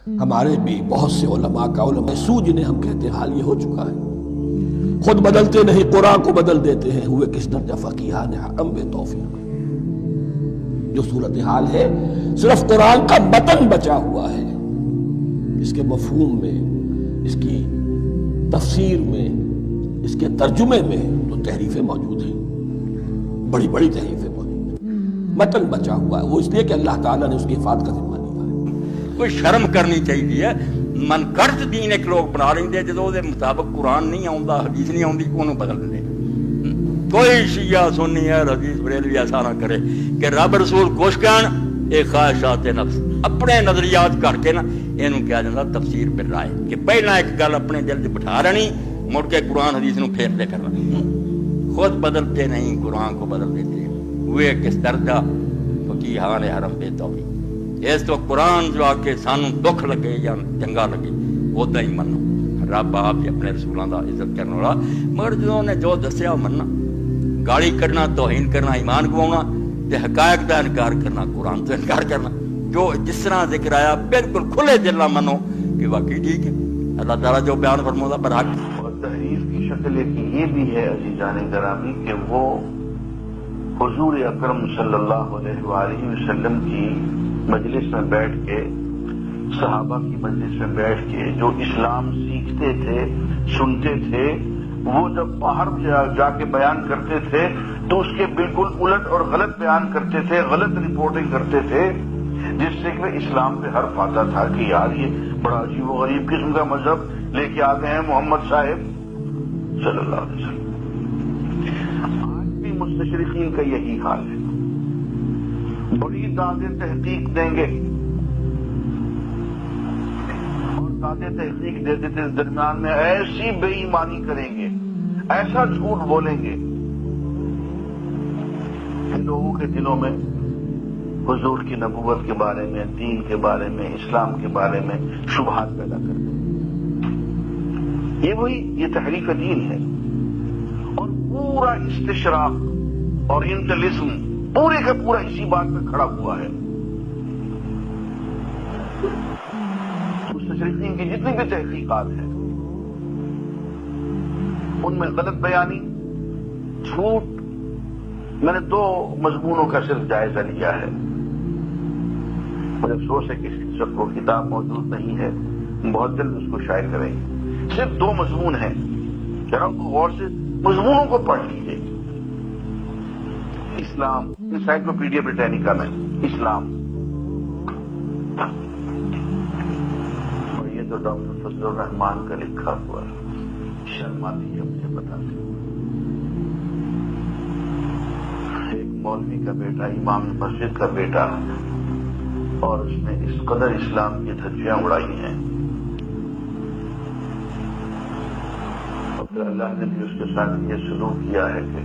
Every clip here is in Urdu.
ہمارے بھی بہت سے علماء کا علماء سو جنہیں ہم کہتے ہیں حال یہ ہو چکا ہے، خود بدلتے نہیں قرآن کو بدل دیتے ہیں، ہوئے کس درجہ فقیہان حرم بے توفیق۔ جو صورتحال ہے صرف قرآن کا متن بچا ہوا ہے، اس کے مفہوم میں، اس کی تفسیر میں، اس کے ترجمے میں تو تحریفیں موجود ہیں، بڑی بڑی تحریفیں موجود ہیں، متن بچا ہوا ہے، وہ اس لیے کہ اللہ تعالیٰ نے اس کی حفاظت کا ذمہ لیا ہے۔ کوئی شرم کرنی چاہیے، من گھڑت دین ایک لوگ بنا لیندے جدوں دے مطابق قرآن نہیں آوندا، حدیث نہیں آوندی، انہوں بدل دے۔ کوئی شیعہ سنی ہے حدیث بریلوی ایسا نہ کرے کہ رب رسول کچھ کہن اے خواہشات نفس اپنے نظریات کر کے نا اینوں کہا جاتا تفسیر بر رائے، کہ پہلا ایک گل اپنے دل چ بٹھا رہنی، مڑ کے قرآن حدیث نو پھیر دے کرنا، خود بدلتے نہیں قرآن کو بدل دیتے ہوئے کس درجہ فقیہان حرم بے توفیق۔ اس تو قرآن جو آ کے سانوں دکھ لگے یا چنگا لگے ادا ہی منو، رب آپ ہی اپنے رسولوں کا عزت کرنے والا، مگر جدوں نے جو دسیا مننا، گالی کرنا، توہین کرنا، ایمان گوانا، تے حقائق کا انکار کرنا، قرآن سے انکار کرنا، جو جس طرح ذکر آیا بالکل کھلے دل نہ منو کہ واقعی ٹھیک ہے، اللہ تعالیٰ جو بیان فرماتا برحق۔ اور تحریف کی شکل ایک یہ بھی ہے عزیزان گرامی کہ وہ حضور اکرم صلی اللہ علیہ وآلہ وسلم کی مجلس میں بیٹھ کے، صحابہ کی مجلس میں بیٹھ کے جو اسلام سیکھتے تھے، سنتے تھے، وہ جب باہر جا کے بیان کرتے تھے تو اس کے بالکل الٹ اور غلط بیان کرتے تھے، غلط رپورٹنگ کرتے تھے، جس سے کہ اسلام پہ حرف آتا تھا کہ یار یہ بڑا عجیب و غریب قسم کا مذہب لے کے آ گئے ہیں محمد صاحب صلی اللہ علیہ وسلم۔ آج بھی مستشرقین کا یہی حال ہے، بڑی دادیں تحقیق دیں گے اور دادیں تحقیق دیتے تھے، درمیان میں ایسی بے ایمانی کریں گے، ایسا جھوٹ بولیں گے کہ لوگوں کے دلوں میں حضور کی نبوت کے بارے میں، دین کے بارے میں، اسلام کے بارے میں شبہات پیدا کر دیں۔ یہ تحریف دین ہے، اور پورا استشراق اور انٹلزم پورے کا پورا اسی بات پہ کھڑا ہوا ہے۔ مستشرقین کی جتنی بھی تحقیقات ہیں ان میں غلط بیانی، جھوٹ، میں نے 2 مضمونوں کا صرف جائزہ لیا ہے، مجھے افسوس ہے کہ اس وقت وہ کتاب موجود نہیں ہے، بہت جلد اس کو شائع کریں گے۔ صرف 2 مضمون ہیں، ذرا ان کو غور سے مضمونوں کو پڑھ لیجیے۔ اسلام، انسائکلوپیڈیا بریٹینیکا میں اسلام، اور یہ تو ڈاکٹر فضل الرحمان کا لکھا ہوا ہے، شرم آتی ہے مجھے بتاتے۔ ایک مولوی کا بیٹا، امام مسجد کا بیٹا، اور اس نے اس قدر اسلام کی دھجیاں اڑائی ہیں، اور پھر اللہ نے بھی اس کے ساتھ یہ سلوک کیا ہے کہ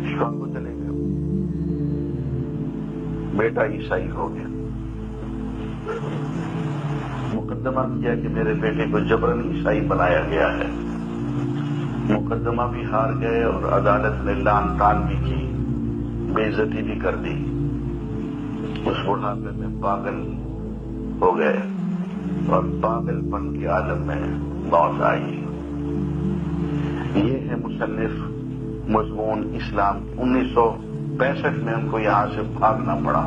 شکانگو چلے گئے، بیٹا عیسائی ہو گیا، مقدمہ کیا کہ میرے بیٹے کو جبرن عیسائی بنایا گیا ہے، مقدمہ بھی ہار گئے اور عدالت نے لعن طعن بھی کی، بے عزتی بھی کر دی، اس بڑھاپے میں پاگل ہو گئے اور پاگل پن کے عالم میں موت آئی۔ یہ ہے مصنف مضمون اسلام۔ 1965 میں ان کو یہاں سے بھاگنا پڑا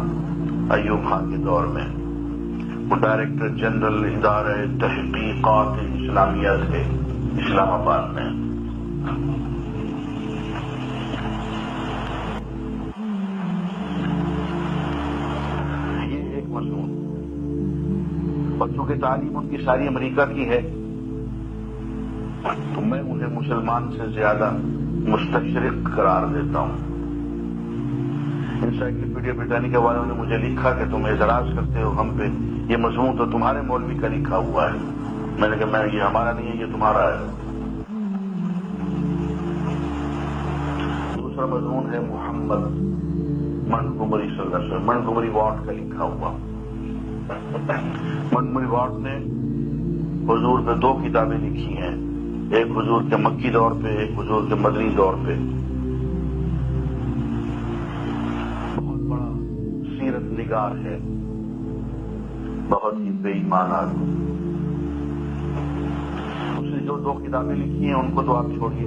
ایوب خان کے دور میں، وہ ڈائریکٹر جنرل ادارہ تحقیقات اسلامیہ تھے اسلام آباد میں۔ اور چونکہ تعلیم ان کی ساری امریکہ کی ہے تو میں انہیں مسلمان سے زیادہ مستشرق قرار دیتا ہوں۔ انسائکلوپیڈیا بریٹینیکا والوں نے مجھے لکھا کہ تم اعتراض کرتے ہو ہم پہ، یہ مضمون تو تمہارے مولوی کا لکھا ہوا ہے۔ میں نے کہا یہ ہمارا نہیں ہے، یہ تمہارا ہے۔ دوسرا مضمون ہے محمد منٹگومری صلی اللہ علیہ وسلم، منٹگومری واٹ کا لکھا ہوا۔ منٹگومری واٹ نے حضور پہ 2 کتابیں لکھی ہیں، ایک حضور کے مکی دور پہ، ایک حضور کے مدنی دور پہ۔ بہت بڑا سیرت نگار ہے، بہت ہی بے ایمان آدمی. اس نے جو 2 کتابیں لکھی ہیں ان کو تو آپ چھوڑیے،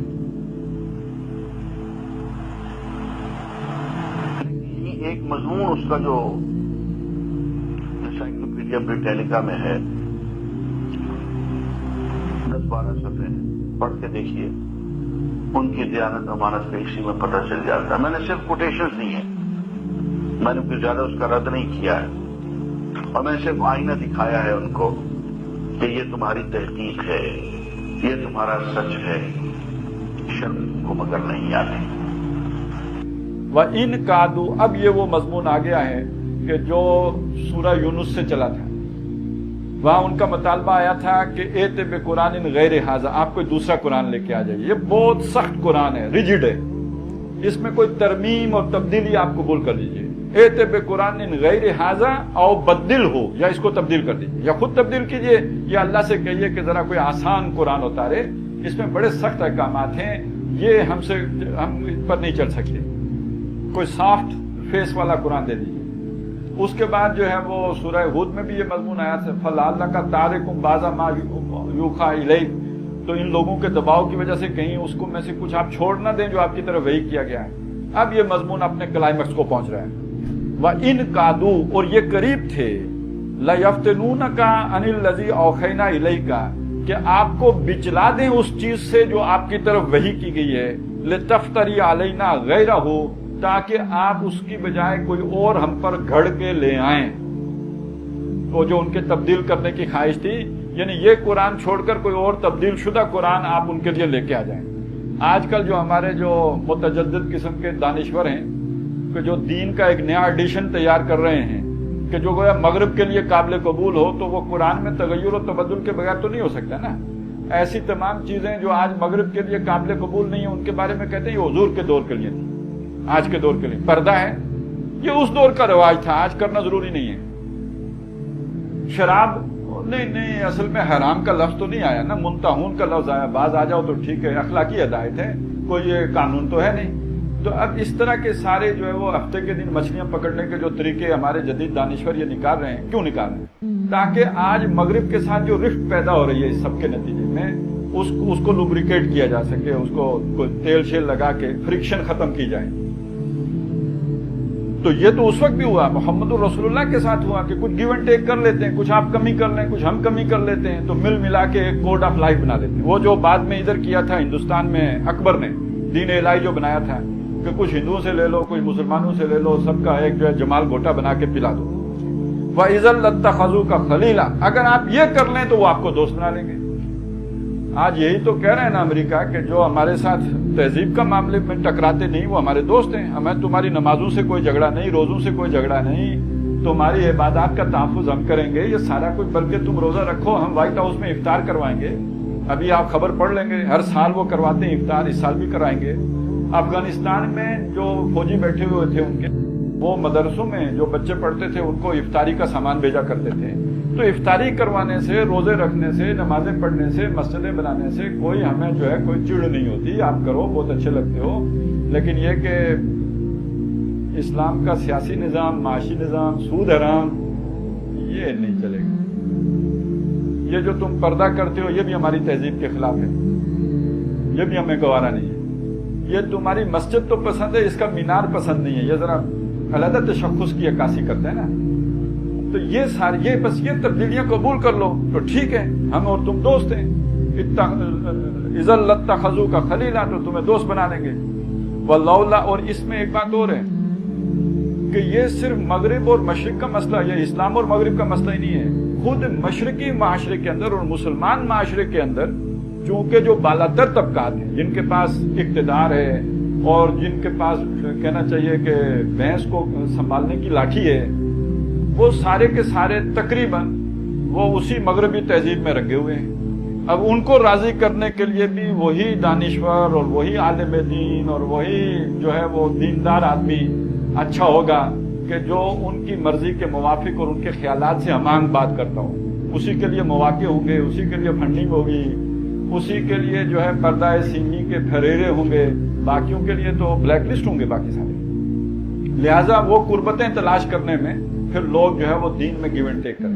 لیکن ایک مضمون اس کا جو انسائکلوپیڈیا بریٹینیکا میں ہے 10-12 صفحے پڑھ کے دیکھیے، ان کی دیانت امانت کا اسی میں پتہ چل جاتا ہے. میں نے صرف کوٹیشنز دی ہیں، میں نے کوئی زیادہ اس کا رد نہیں کیا ہے، اور میں نے صرف آئینہ دکھایا ہے ان کو کہ یہ تمہاری تحقیق ہے، یہ تمہارا سچ ہے، شرم کو مگر نہیں آتی. وَإِنْ قَادُوا، اب یہ وہ مضمون آ گیا ہے کہ جو سورہ یونس سے چلا تھا. وہاں ان کا مطالبہ آیا تھا کہ ایت بقرآن غیر ھذا، آپ کوئی دوسرا قرآن لے کے آ جائیے. یہ بہت سخت قرآن ہے، ریجڈ ہے، اس میں کوئی ترمیم اور تبدیلی آپ قبول کر لیجیے. ایت بقرآن غیر ھذا او بدل ہو، یا اس کو تبدیل کر دیجیے یا خود تبدیل کیجیے، یا اللہ سے کہیے کہ ذرا کوئی آسان قرآن اتارے، اس میں بڑے سخت احکامات ہیں، یہ ہم پر نہیں چل سکتے. کوئی سافٹ فیس والا قرآن دے دیجیے. اس کے بعد جو ہے وہ سورہ ہود میں بھی یہ مضمون آیا تھا، فَلَعَلَّكَ تَارِكٌ بَعْضَ مَا يُوحَىٰ إِلَيْكَ، تو ان لوگوں کے دباؤ کی وجہ سے کہیں اس کو میں سے کچھ آپ چھوڑ نہ دیں جو آپ کی طرف وحی کیا گیا ہے. اب یہ مضمون اپنے کلائمیکس کو پہنچ رہا ہے. وَإِنْ قَادُوا، اور یہ قریب تھے، لَيَفْتِنُونَكَ عَنِ الَّذِي أَوْحَيْنَا إِلَيْكَ، کہ آپ کو بچلا دیں اس چیز سے جو آپ کی طرف وحی کی گئی ہے، لِتَفْتَرِيَ عَلَيْنَا غَيْرَهُ، تاکہ آپ اس کی بجائے کوئی اور ہم پر گھڑ کے لے آئیں. تو جو ان کے تبدیل کرنے کی خواہش تھی، یعنی یہ قرآن چھوڑ کر کوئی اور تبدیل شدہ قرآن آپ ان کے لیے لے کے آ جائیں. آج کل جو ہمارے جو متجدد قسم کے دانشور ہیں کہ جو دین کا ایک نیا ایڈیشن تیار کر رہے ہیں کہ جو گویا مغرب کے لیے قابل قبول ہو، تو وہ قرآن میں تغیر و تبدل کے بغیر تو نہیں ہو سکتا نا. ایسی تمام چیزیں جو آج مغرب کے لیے قابل قبول نہیں ہیں، ان کے بارے میں کہتے ہیں یہ حضور کے دور کے لیے تھی، آج کے دور کے لیے پردہ ہے. یہ اس دور کا رواج تھا، آج کرنا ضروری نہیں ہے. شراب نہیں، اصل میں حرام کا لفظ تو نہیں آیا نا، منتہون کا لفظ آیا. بعض آ جاؤ تو ٹھیک ہے، اخلاقی ہدایت ہے، کوئی یہ قانون تو ہے نہیں. تو اب اس طرح کے سارے جو ہے وہ ہفتے کے دن مچھلیاں پکڑنے کے جو طریقے ہمارے جدید دانشور یہ نکال رہے ہیں، کیوں نکال رہے ہیں؟ تاکہ آج مغرب کے ساتھ جو رفت پیدا ہو رہی ہے اس سب کے نتیجے میں، اس کو لوبریکیٹ کیا جا سکے، اس کو کوئی تیل شیل لگا کے فرکشن ختم کی جائے. تو یہ تو اس وقت بھی ہوا، محمد الرسول اللہ کے ساتھ ہوا کہ کچھ گیو اینڈ ٹیک کر لیتے ہیں، کچھ آپ کمی کر لیں، کچھ ہم کمی کر لیتے ہیں، تو مل ملا کے ایک کوڈ آف لائف بنا لیتے ہیں. وہ جو بعد میں ادھر کیا تھا ہندوستان میں اکبر نے، دین الہی جو بنایا تھا کہ کچھ ہندوؤں سے لے لو، کچھ مسلمانوں سے لے لو، سب کا ایک جو ہے جمال گھوٹا بنا کے پلا دو. وَإِذًا لَاتَّخَذُوكَ خَلِيلًا، اگر آپ یہ کر لیں تو وہ آپ کو دوست بنا لیں گے. آج یہی تو کہہ رہے ہیں نا امریکہ کہ جو ہمارے ساتھ تہذیب کا معاملے میں ٹکراتے نہیں وہ ہمارے دوست ہیں. ہمیں تمہاری نمازوں سے کوئی جھگڑا نہیں، روزوں سے کوئی جھگڑا نہیں، تمہاری عبادات کا تحفظ ہم کریں گے، یہ سارا کچھ. بلکہ تم روزہ رکھو، ہم وائٹ ہاؤس میں افطار کروائیں گے. ابھی آپ خبر پڑھ لیں گے، ہر سال وہ کرواتے ہیں افطار، اس سال بھی کرائیں گے. افغانستان میں جو فوجی بیٹھے ہوئے تھے ان کے وہ مدرسوں میں جو بچے پڑھتے تھے ان کو افطاری کا سامان بھیجا کرتے تھے. تو افطاری کروانے سے، روزے رکھنے سے، نمازیں پڑھنے سے، مسجدیں بنانے سے کوئی ہمیں جو ہے کوئی چڑ نہیں ہوتی. آپ کرو، بہت اچھے لگتے ہو. لیکن یہ کہ اسلام کا سیاسی نظام، معاشی نظام، سود حرام، یہ نہیں چلے گا. یہ جو تم پردہ کرتے ہو یہ بھی ہماری تہذیب کے خلاف ہے، یہ بھی ہمیں گوارا نہیں ہے. یہ تمہاری مسجد تو پسند ہے، اس کا مینار پسند نہیں ہے. یہ ذرا علیحدہ تشخص کی عکاسی کرتے ہیں نا. تو یہ ساری بس یہ تبدیلیاں قبول کر لو تو ٹھیک ہے، ہم اور تم دوست ہیں. اِذًا لَاتَّخَذُوكَ خَلِيلًا، تو تمہیں دوست بنا لیں گے. وَلَوْلَا، اور اس میں ایک بات اور ہے کہ یہ صرف مغرب اور مشرق کا مسئلہ، یہ اسلام اور مغرب کا مسئلہ ہی نہیں ہے. خود مشرقی معاشرے کے اندر اور مسلمان معاشرے کے اندر چونکہ جو بالاتر طبقات ہیں، جن کے پاس اقتدار ہے اور جن کے پاس کہنا چاہیے کہ بھینس کو سنبھالنے کی لاٹھی ہے، وہ سارے کے سارے تقریباً وہ اسی مغربی تہذیب میں رنگے ہوئے ہیں. اب ان کو راضی کرنے کے لیے بھی وہی دانشور اور وہی عالم دین اور وہی جو ہے وہ دیندار آدمی اچھا ہوگا کہ جو ان کی مرضی کے موافق اور ان کے خیالات سے ہم آہنگ بات کرتا ہوں. اسی کے لیے مواقع ہوں گے، اسی کے لیے فنڈنگ ہوگی، اسی کے لیے جو ہے پردہ سینی کے پھریرے ہوں گے. باقیوں کے لیے تو بلیک لسٹ ہوں گے باقی سارے. لہٰذا وہ قربتیں تلاش کرنے میں پھر لوگ جو ہے وہ دین میں گیو اینڈ ٹیک کریں.